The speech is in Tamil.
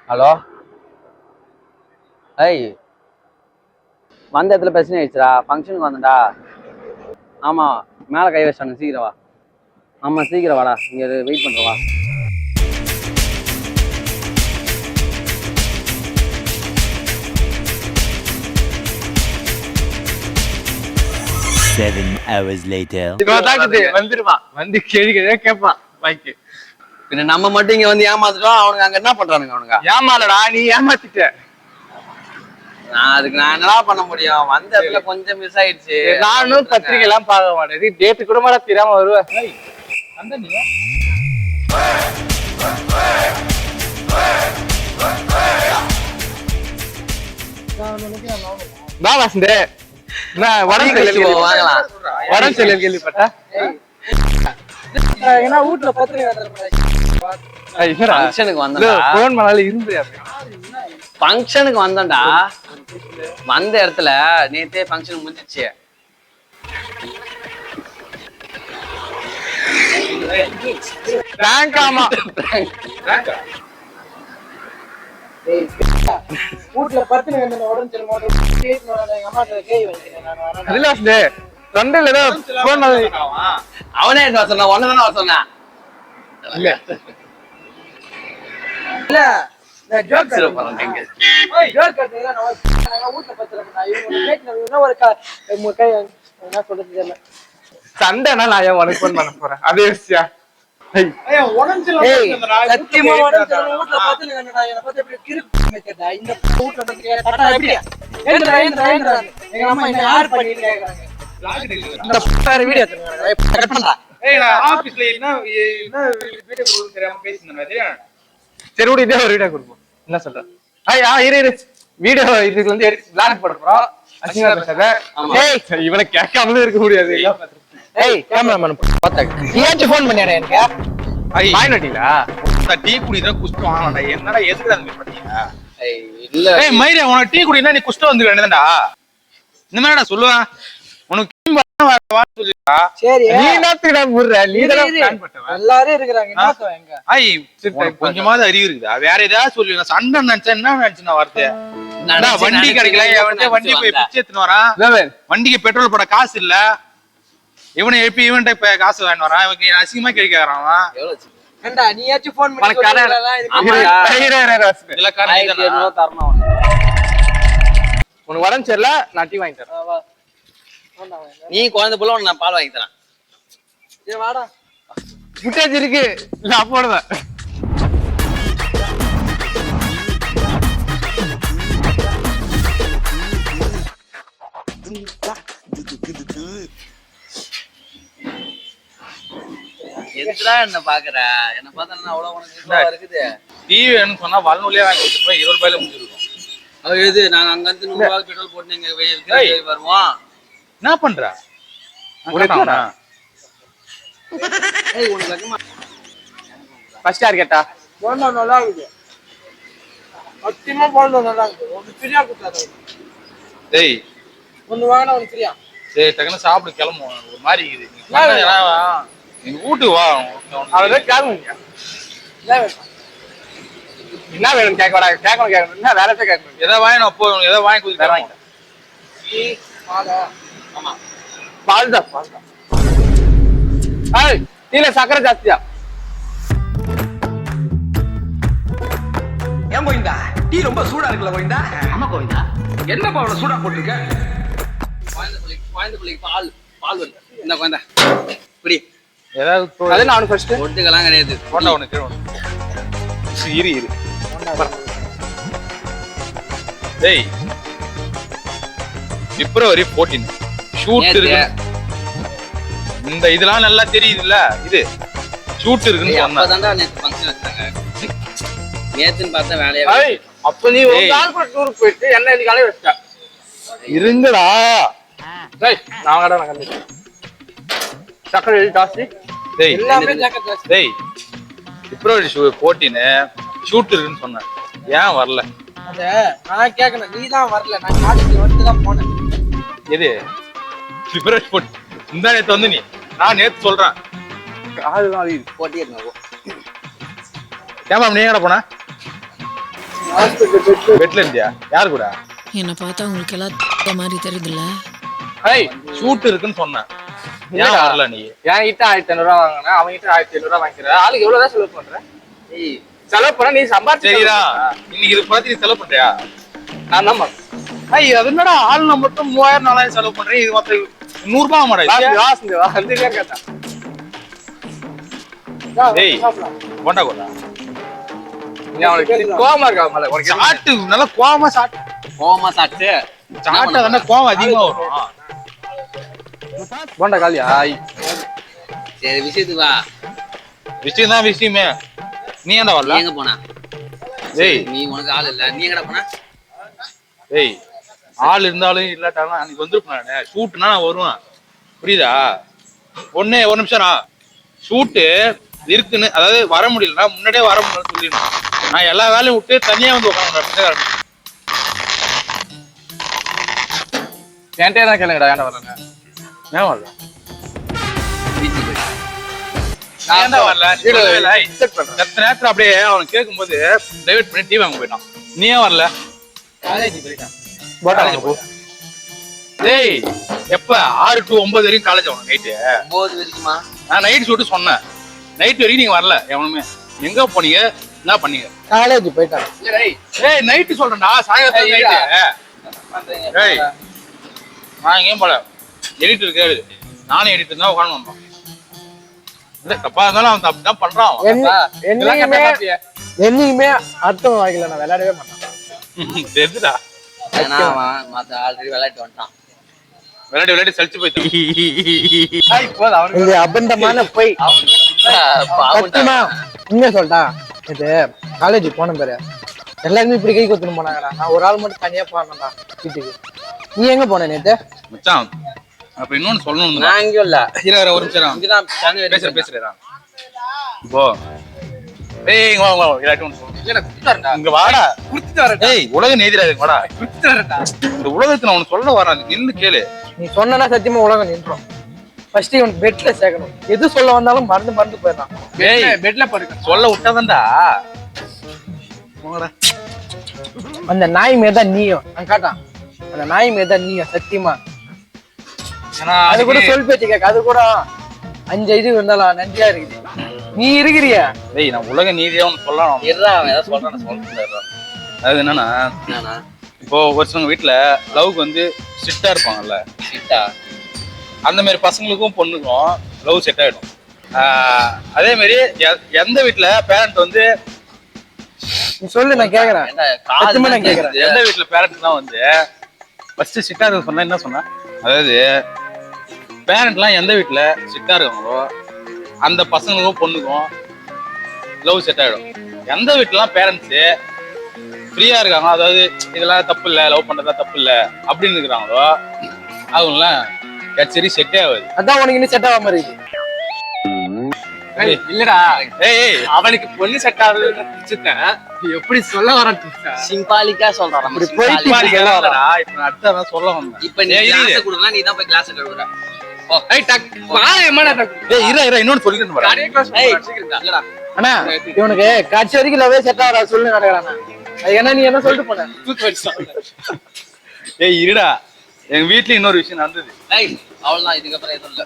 ஹலோ. ஐய், வந்த இடத்துல பிரச்சனை ஆயிடுச்சுடா. ஃபங்க்ஷனுக்கு வந்தேன்டா. ஆமாம், மேலே கை வச்சானு. சீக்கிரம் வா. ஆமாம், சீக்கிரம் வாடா. இங்கே வெயிட் பண்ணுறவா. வந்துருவான். வந்து கேள்வி கேட்பான். பைக்கு பின்ன நம்ம மட்டும் இங்க வந்து ஏமாத்துட்டோம். அவனுங்க அங்க என்ன பண்றானுங்க? அவனுங்க ஏமாலடா, நீ ஏமாத்திட்ட. நான் என்னடா பண்ண முடியும்? வந்த இடத்துல கொஞ்சம் மிஸ் ஆயிடுச்சு. நானும் பத்திரிகை எல்லாம் பார்க்க மாட்டேன். டேட்டு கூட மாட தெரியாம வருவேன். உடம்பு செல்ல கேள்விப்பட்டா வீட்டுல ஃபங்க்ஷனுக்கு வந்தேன்டா. வந்த இடத்துல நேத்தே ஃபங்க்ஷன் முடிஞ்சிச்சு. அவனே என்ன சொன்னா? ஒன்னதானே வர சொன்னா? சண்டைனா நான் ஏன் உனக்கு பண்ண போறேன்? அதே விஷயம். சரி விடு, இதே ஒரு வீடியோ கொடுப்போம். என்ன சொல்ற? வீடியோ இதுக்கு வந்து பிளாக் போட போறோம். இவனை கேட்காமலே இருக்க முடியாது. டீ குடிதான் குஷ்டம் வாங்கடா. என்னடா எதுக்கு அந்த மாதிரி பண்ணீங்க? இல்ல மயிரே, உனக்கு டீ குடினா நீ குஷ்டம் வந்து வேண்டியதான்டா. இந்த மாதிரிடா சொல்லுவேன். உனக்கு கொஞ்சமாவது அறிவு இருக்குதா? வேற ஏதாவது சொல்லு. சண்டை நினைச்சா என்ன நினைச்சு வார்த்தை? வண்டி கிடைக்கல, வண்டி போய் பிச்சை எடுத்துன்னு வரான். வண்டிக்கு பெட்ரோல் போட காசு இல்ல. இவனை எப்ப இவன்ட்ட இப்ப காசு வாங்கிட்டு வரான். இவன் அசிங்கமா கேட்கிறான். உனக்கு உடம்பு சரியில்ல, நான் டீ வாங்கி தரேன். நீ குழந்தை போல நான் பால் வாங்கி தரேன். புட்டேஜ் இருக்கு, நான் போடுவேன். எதுக்குடா என்ன பாக்குற? என்ன பார்த்தா அவ்வளவு உனக்கு இருக்குது. டீ வேணும்னு சொன்னா வல்நூலியா வாங்கி கொடுத்துருப்பேன். 20 ரூபாயில முடிஞ்சிருக்கும். அது எது? நாங்க அங்க இருந்து 100 ரூபாய் பெட்ரோல் போட்டு இங்க வருவோம். என்ன பண்ற? ஃபர்ஸ்ட் யார் கேட்டா? நல்லா இருக்குது. சத்தியமா நல்லா இருக்குது. ஒரு ஃப்ரீயா கொடுத்தாரு. டேய், ஒன்னு வாங்கினா ஒன்னு ஃப்ரீயா. டேய், டக்குனு சாப்பிட்டு கிளம்புவோம். ஒரு மாதிரி இருக்குது. நீங்க வீட்டுக்கு வா. அவரே கேளுங்க. என்ன வேணும் கேட்க வரா? கேட்கணும். என்ன வேற எதை கேட்கணும்? எதை வாங்கினா போ. எதை வாங்கி கொடுத்து வாங்கி. ஆமா, பால் தான். டீல சக்கரை ஜாஸ்தியா? ஏன் கோவிந்தா, டீ ரொம்ப சூடா இருக்குல்ல கோவிந்தா? ஆமா கோவிந்தா, என்னப்பா அவ்வளவு சூடா போட்டிருக்க? குழந்தை பால் வருது. இந்த குழந்தை இப்படி ஏதாவது நான் ஃபர்ஸ்ட் ஒட்டுக்கெல்லாம் கிடையாது. போண்டா உனக்கு இரு. டேய், பிப்ரவரி 14 ஷூட் இருக்கு. இந்த இதெல்லாம் நல்லா தெரியுதுல்ல. இது ஷூட் இருக்குன்னு சொன்னா நேத்து ஃபங்க்ஷன் வச்சாங்க. நேத்துன்னு பார்த்தா வேலையா. அப்ப நீ ஒரு நாள் கூட டூருக்கு போயிட்டு என்ன இதுக்காலே வச்சா இருங்கடா. டேய், நான் கடை நான் கண்டிப்பா சக்கரை ஜாஸ்தி. டேய் எல்லாமே சக்கரை ஜாஸ்தி. டேய், பிப்ரவரி 14 ஷூட் இருக்குன்னு சொன்னேன். ஏன் வரல? அத நான் கேட்கணும். நீ தான் வரல. நான் காலேஜ் வந்து தான் போனேன். எது பிப்ரவரி 14? இந்த நேத்து வந்து நான் நேத்து சொல்றேன். போட்டியே ஏமா நீ எங்கடா போன? பெட்ல இருந்தியா? யாரு கூட? என்ன பார்த்தா உங்களுக்கு எல்லாம் மாதிரி தெரியுதுல்ல? ஏய் ஷூட் இருக்குன்னு சொன்னேன். ஏன் இல்லடா. வரல நீ? என்கிட்ட 1500 ரூபா வாங்கினேன், அவங்க கிட்ட 1700 ரூபா வாங்கிக்கிறேன். ஆளுக்கு எவ்வளவுதான் செலவு பண்ற? ஏய் செலவு பண்ணா நீ சம்பாதிச்சு சரிடா, இன்னைக்கு இது பார்த்து நீ செலவு பண்றியா? நான் தான் பண்றேன். அது என்னடா ஆள் மட்டும் 3000 4000 செலவு பண்றேன், இது மொத்தம் 100 ரூபாய் ஆமாடா. வா வந்து கேட்டா டேய் போண்டா கோடா நீ அவனுக்கு கோவமா இருக்கா மேல உனக்கு சாட்டு நல்லா கோவமா சாட்டு கோவமா சாப்பிட்டு சாட்டா தானே கோவம் அதிகமா வரும். போண்டா காலியா? சரி விஷயத்துக்கு வா. விஷயம் தான் விஷயமே. நீ ஏன்டா நீ வரல? எங்க போனா? டேய் நீ உனக்கு ஆள் இல்ல, நீ எங்கடா போனா? டேய் ஆள் இருந்தாலும் இல்லாட்டாலும் அன்னைக்கு வந்துருப்பேன். ஷூட்னா நான் வருவேன், புரியுதா? ஒரு நிமிஷம் ஷூட்டு இருக்குன்னு, அதாவது வர முடியலன்னா முன்னாடியே வர முடியலன்னு சொல்லிடணும். நான் எல்லா வேலையும் விட்டு தனியா வந்து உட்காந்து என்கிட்ட தான் கேளுங்கடா ஏன்டா வரல? ஏன் வரல? வீட்டுக்கு போய். நான் ஏன்டா வரல? வீடு இல்ல, check பண்றேன். செத்த நேரத்துல அப்படியே அவன் கேட்கும்போது டைவர்ட் பண்ணி டிவி வாங்க போயிட்டான். நீ ஏன் வரல? காலேஜ் போயிட்டான். போட்டா வாங்க போ. டேய் எப்ப 6 to 9 வரைக்கும் காலேஜ் ஆகணும் நைட்டு. 9 வரைக்குமா? நான் நைட் ஷூட்டு சொன்னேன், நைட் வரைக்கும் நீங்க வரல எவனுமே. எங்க போனீங்க, என்ன பண்ணீங்க? காலேஜ் போயிட்டான். ஏய் நைட்டு சொல்றேன்டா, சாயங்காலம் நைட்டு. ஏய் நான் எங்கேயும் போல, எடிட்டர் இருக்காரு, நானும் எடிட்டர் தான் உட்காந்து வந்தோம். இல்ல தப்பா இருந்தாலும் அவன் தப்பு தான் பண்றான் அவன். என்னைக்குமே அர்த்தம் வாங்கல, நான் விளையாடவே மாட்டேன். தெரிஞ்சுடா, ஏன்னா அவன் மத்த ஆல்ரெடி விளையாட்டு வந்துட்டான். விளையாடி சலிச்சு போயிட்டான். இது அபண்டமான போய் சத்தியமா உண்மையா சொல்லிட்டா. இது காலேஜ் போன பேரு எல்லாருமே இப்படி கை கொத்துன்னு போனாங்கடா. நான் ஒரு ஆள் மட்டும் தனியா போனேன்டா வீட்டுக்கு. நீ எங்க போன நேத்து? மச்சான் அப்ப இன்னொன்னு சொல்லணும். நான் எங்கேயும் இல்ல, ஒரு நிமிஷம் இங்கதான் சென்னை பேசுறேன். இப்போ ஏய் இங்க வா இல்லாட்டி ஒன்று சொல்லு. இங்க வாடா. ஏய் உலக நீதிரா இருக்கு, வாடா. இந்த உலகத்துல நான் உனக்கு சொல்ல வரேன், நின்னு கேளு. நீ சொன்னா சத்தியமா உலகம் நின்றோம். ஃபர்ஸ்ட் இவனுக்கு பெட்ல சேர்க்கணும். எது சொல்ல வந்தாலும் மறந்து போயிடலாம். ஏய் பெட்ல படுக்க சொல்ல விட்டாதான்டா. போங்கடா. அந்த நாய் மேதான் நீயும் நான் காட்டான். அந்த நாய் மேதான் நீயும் சத்தியமா. ஏன்னா அது கூட சொல் பேச்சு கேட்க, அது கூட 5 இது இருந்தாலும் நன்றியா இருக்குது. நீ இருக்கிறிய. டேய் நான் உலக நீதியா ஒன்று சொல்லணும். இருடா, அவன் ஏதாவது சொல்றான் சொல்றேன். அது என்னன்னா, என்னண்ணா? இப்போ ஒரு சிலவங்க வீட்டுல லவ்க்கு வந்து ஸ்ட்ரிக்டா இருப்பாங்கல்ல, சிட்டா அந்த மாதிரி பசங்களுக்கும் பொண்ணுக்கும் லவ் செட் ஆயிடும். அதே மாதிரி எந்த வீட்டுல பேரண்ட் வந்து, நீ சொல்லு நான் கேக்குறேன். சத்தியமா நான் கேக்குறேன். எந்த வீட்டுல பேரண்ட்லாம் வந்து ஃபர்ஸ்ட் ஸ்ட்ரிக்டா இருக்க சொன்னா என்ன சொன்னா, அதாவது பேரண்ட்லாம் எந்த வீட்டுல ஸ்ட்ரிக்டா இருக்காங்களோ அந்த பசங்களுக்கும் பொண்ணுக்கும் லவ் செட் ஆயிடும். எந்த வீட்டுலாம் பேரண்ட்ஸ் ஃப்ரீயா இருக்காங்க, அதாவது இதெல்லாம் தப்பு இல்லை, லவ் பண்றதா தப்பு இல்லை அப்படின்னு இருக்கிறாங்களோ அவங்களாம் சரி செட்டே ஆகுது. அதான் உனக்கு இன்னும் செட் ஆகாம இருக்கு. இல்லடா, ஏய் அவனுக்கு பொண்ணு செட் ஆகுது எப்படி சொல்ல வர சிம்பாலிக்கா சொல்றான். இப்படி போயிட்டு இப்ப நான் அடுத்த சொல்ல வந்தேன். இப்ப நீ கிளாஸ் கொடுனா நீ தான் போய் கிளாஸ் கழுவுற. இன்னொன்னு சொல்லிட்டு வரேன். அண்ணா இவனுக்கு கட்சி வரைக்கும் லவ்வே செட் ஆகிறா சொல்லு நடக்கிறான். அது என்ன நீ என்ன சொல்லிட்டு போன? ஏய் இருடா, எங்க வீட்டுல இன்னொரு விஷயம் நடந்தது. அவ்வளவுதான், இதுக்கப்புறம் எதுவும் இல்ல.